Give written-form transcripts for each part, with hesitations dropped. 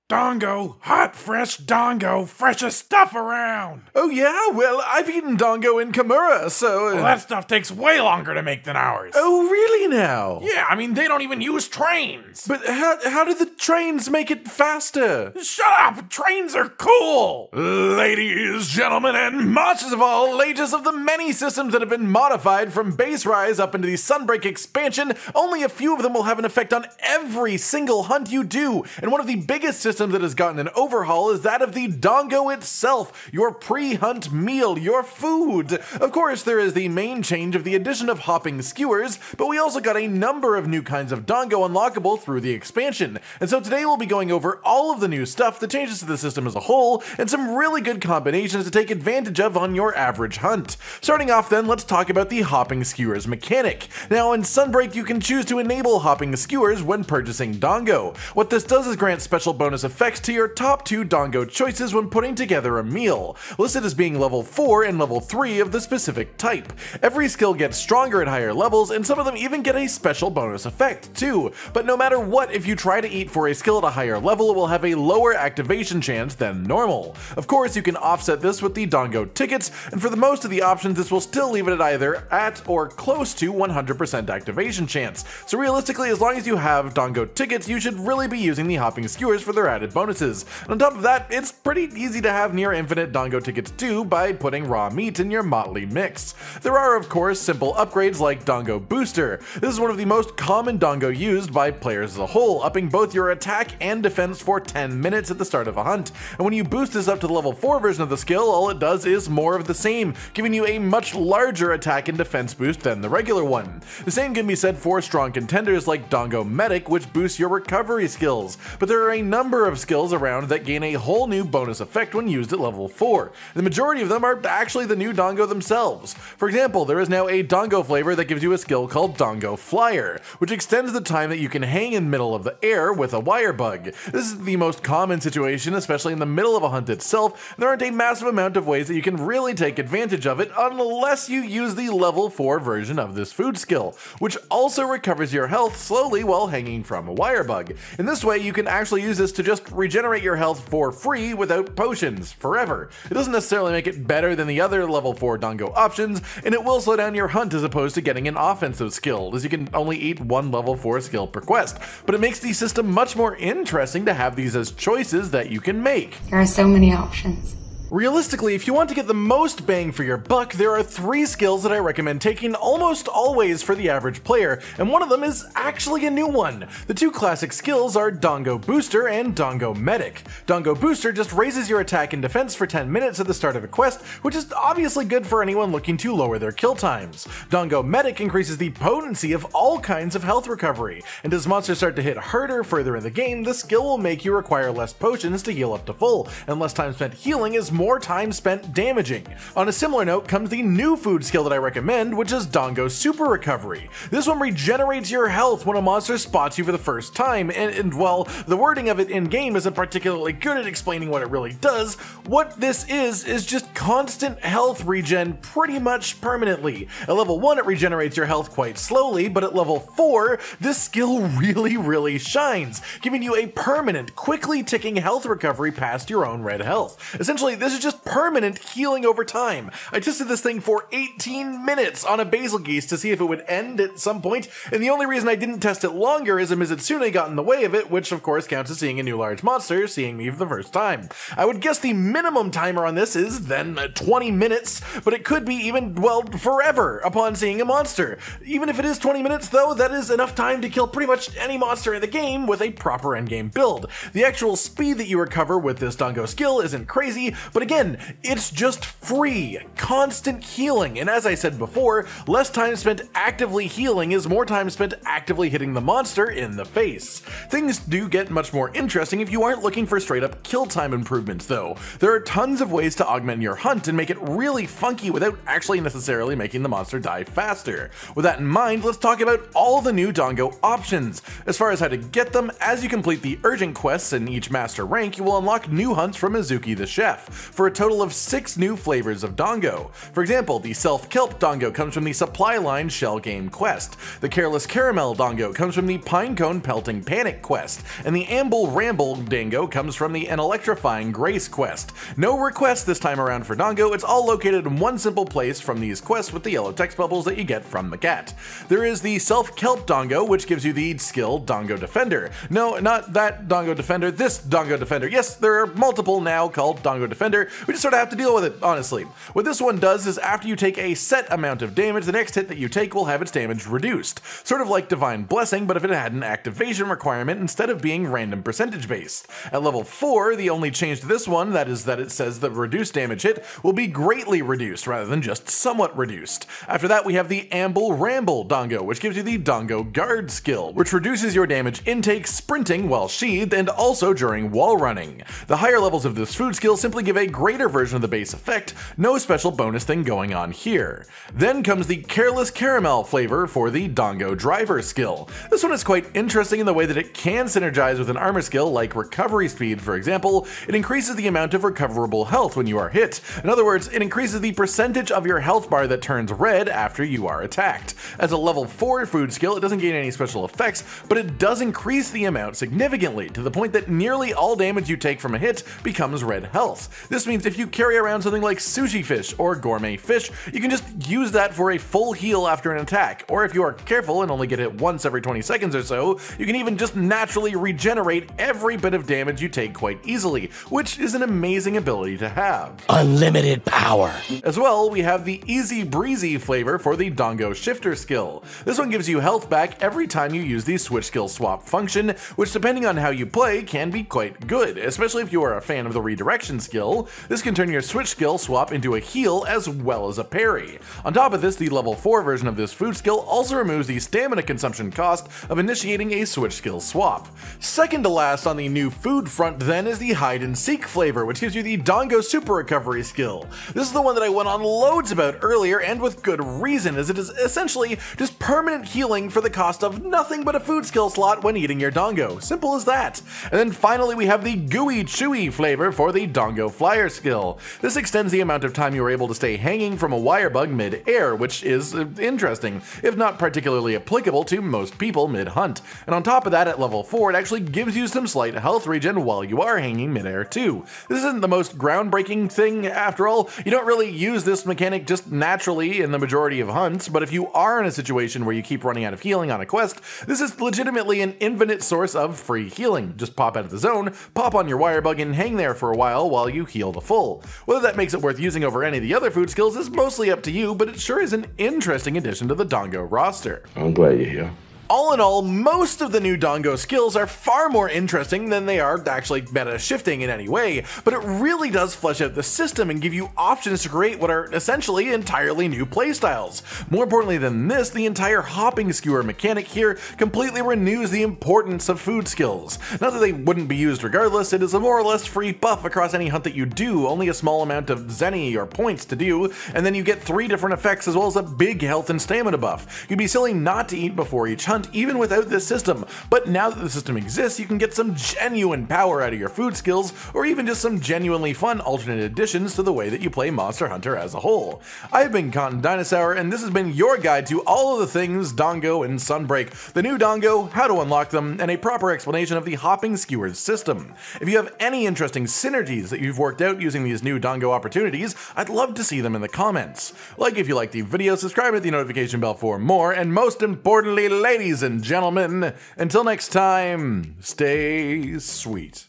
Dango, hot, fresh Dango, freshest stuff around. Oh yeah? Well, I've eaten Dango in Kimura, so... Well, that stuff takes way longer to make than ours. Oh, really now? Yeah, I mean, they don't even use trains. But how do the trains make it faster? Shut up! Trains are cool! Ladies, gentlemen, and monsters of all ages of the many systems that have been modified from base Rise up into the Sunbreak expansion, only a few of them will have an effect on every single hunt you do, and one of the biggest systems that has gotten an overhaul is that of the Dango itself, your pre-hunt meal, your food. Of course, there is the main change of the addition of hopping skewers, but we also got a number of new kinds of Dango unlockable through the expansion. And so today we'll be going over all of the new stuff, the changes to the system as a whole, and some really good combinations to take advantage of on your average hunt. Starting off then, let's talk about the hopping skewers mechanic. Now in Sunbreak you can choose to enable hopping skewers when purchasing Dango. What this does is grant special bonus effects to your top 2 Dango choices when putting together a meal, listed as being level 4 and level 3 of the specific type. Every skill gets stronger at higher levels, and some of them even get a special bonus effect too. But no matter what, if you try to eat for a skill at a higher level, it will have a lower activation chance than normal. Of course, you can offset this with the Dango tickets, and for the most of the options this will still leave it at either at or close to 100% activation chance. So realistically, as long as you have Dango tickets, you should really be using the hopping skewers for their added bonuses. And on top of that, it's pretty easy to have near infinite Dango tickets too by putting raw meat in your motley mix. There are of course simple upgrades like Dango Booster. This is one of the most common Dango used by players as a whole, upping both your attack and defense for 10 minutes at the start of a hunt. And when you boost this up to the level 4 version of the skill, all it does is more of the same, giving you a much larger attack and defense boost than the regular one. The same can be said for strong contenders like Dango Medic, which boosts your recovery skills, but there are a number of skills around that gain a whole new bonus effect when used at level 4. The majority of them are actually the new Dango themselves. For example, there is now a Dango flavor that gives you a skill called Dango Flyer, which extends the time that you can hang in the middle of the air with a wire bug. This is the most common situation, especially in the middle of a hunt itself, and there aren't a massive amount of ways that you can really take advantage of it unless you use the level 4 version of this food skill, which also recovers your health slowly while hanging from a wire bug. In this way, you can actually use this to just regenerate your health for free without potions forever. It doesn't necessarily make it better than the other level 4 Dango options, and it will slow down your hunt as opposed to getting an offensive skill, as you can only eat one level 4 skill per quest. But it makes the system much more interesting to have these as choices that you can make. There are so many options. Realistically, if you want to get the most bang for your buck, there are 3 skills that I recommend taking almost always for the average player, and one of them is actually a new one. The 2 classic skills are Dango Booster and Dango Medic. Dango Booster just raises your attack and defense for 10 minutes at the start of a quest, which is obviously good for anyone looking to lower their kill times. Dango Medic increases the potency of all kinds of health recovery, and as monsters start to hit harder further in the game, the skill will make you require less potions to heal up to full, and less time spent healing is more time spent damaging. On a similar note comes the new food skill that I recommend, which is Dango Super Recovery. This one regenerates your health when a monster spots you for the first time, and well, the wording of it in-game isn't particularly good at explaining what it really does. What this is just constant health regen pretty much permanently. At level 1 it regenerates your health quite slowly, but at level 4 this skill really shines, giving you a permanent, quickly ticking health recovery past your own red health. Essentially, this is just permanent healing over time. I tested this thing for 18 minutes on a basil geese to see if it would end at some point, and the only reason I didn't test it longer is a Mizutsune got in the way of it, which of course counts as seeing a new large monster, seeing me for the first time. I would guess the minimum timer on this is then 20 minutes, but it could be even, well, forever upon seeing a monster. Even if it is 20 minutes though, that is enough time to kill pretty much any monster in the game with a proper endgame build. The actual speed that you recover with this Dango skill isn't crazy, but again, it's just free, constant healing, and as I said before, less time spent actively healing is more time spent actively hitting the monster in the face. Things do get much more interesting if you aren't looking for straight up kill time improvements though. There are tons of ways to augment your hunt and make it really funky without actually necessarily making the monster die faster. With that in mind, let's talk about all the new Dango options. As far as how to get them, as you complete the urgent quests in each master rank, you will unlock new hunts from Mizuki the chef. for a total of 6 new flavors of Dango. For example, the Self-Kelp Dango comes from the Supply Line Shell Game quest, the Careless Caramel Dango comes from the Pinecone Pelting Panic quest, and the Amble Ramble Dango comes from the An Electrifying Grace quest. No requests this time around for Dango, it's all located in one simple place from these quests with the yellow text bubbles that you get from the cat. There is the Self-Kelp Dango, which gives you the skill Dango Defender. No, not that Dango Defender, this Dango Defender. Yes, there are multiple now called Dango Defender, we just sort of have to deal with it, honestly. What this one does is after you take a set amount of damage, the next hit that you take will have its damage reduced. Sort of like Divine Blessing, but if it had an activation requirement instead of being random percentage based. At level 4, the only change to this one, that is that it says the reduced damage hit will be greatly reduced rather than just somewhat reduced. After that, we have the Amble Ramble Dango, which gives you the Dango Guard skill, which reduces your damage intake sprinting while sheathed and also during wall running. The higher levels of this food skill simply give a greater version of the base effect, no special bonus thing going on here. Then comes the Careless Caramel flavor for the Dango Driver skill. This one is quite interesting in the way that it can synergize with an armor skill like recovery speed, for example. It increases the amount of recoverable health when you are hit. In other words, it increases the percentage of your health bar that turns red after you are attacked. As a level 4 food skill, it doesn't gain any special effects, but it does increase the amount significantly, to the point that nearly all damage you take from a hit becomes red health. This means if you carry around something like sushi fish or gourmet fish, you can just use that for a full heal after an attack, or if you are careful and only get hit once every 20 seconds or so, you can even just naturally regenerate every bit of damage you take quite easily, which is an amazing ability to have. Unlimited power. As well, we have the Easy Breezy flavor for the Dango Shifter skill. This one gives you health back every time you use the switch skill swap function, which depending on how you play can be quite good, especially if you are a fan of the redirection skill. This can turn your switch skill swap into a heal as well as a parry. On top of this, the level 4 version of this food skill also removes the stamina consumption cost of initiating a switch skill swap. Second to last on the new food front then is the Hide-and-Seek flavor, which gives you the Dango Super Recovery skill. This is the one that I went on loads about earlier, and with good reason, as it is essentially just permanent healing for the cost of nothing but a food skill slot when eating your Dango. Simple as that. And then finally we have the Gooey Chewy flavor for the Dango Flyer skill. This extends the amount of time you are able to stay hanging from a wire bug mid-air, which is interesting, if not particularly applicable to most people mid-hunt. And on top of that, at level 4, it actually gives you some slight health regen while you are hanging mid-air too. This isn't the most groundbreaking thing after all. You don't really use this mechanic just naturally in the majority of hunts, but if you are in a situation where you keep running out of healing on a quest, this is legitimately an infinite source of free healing. Just pop out of the zone, pop on your wire bug, and hang there for a while you heal to full. Whether that makes it worth using over any of the other food skills is mostly up to you, but it sure is an interesting addition to the Dango roster. I'm glad you're here. All in all, most of the new Dango skills are far more interesting than they are actually meta shifting in any way, but it really does flesh out the system and give you options to create what are essentially entirely new playstyles. More importantly than this, the entire hopping skewer mechanic here completely renews the importance of food skills. Not that they wouldn't be used regardless, it is a more or less free buff across any hunt that you do, only a small amount of zenny or points to do, and then you get 3 different effects as well as a big health and stamina buff. You'd be silly not to eat before each hunt even without this system, but now that the system exists, you can get some genuine power out of your food skills, or even just some genuinely fun alternate additions to the way that you play Monster Hunter as a whole. I've been Cotton Dinosaur, and this has been your guide to all of the things Dango and Sunbreak, the new Dango, how to unlock them, and a proper explanation of the hopping skewers system. If you have any interesting synergies that you've worked out using these new Dango opportunities, I'd love to see them in the comments. Like if you liked the video, subscribe and hit the notification bell for more, and most importantly, ladies and gentlemen, until next time, stay sweet.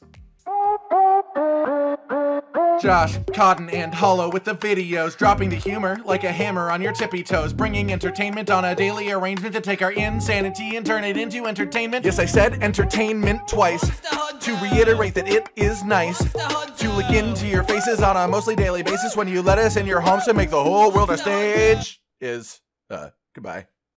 Josh, Cotton, and Hollow with the videos, dropping the humor like a hammer on your tippy toes, bringing entertainment on a daily arrangement to take our insanity and turn it into entertainment. Yes, I said entertainment twice, to reiterate that it is nice to look into your faces on a mostly daily basis when you let us in your homes to make the whole world a stage. Goodbye.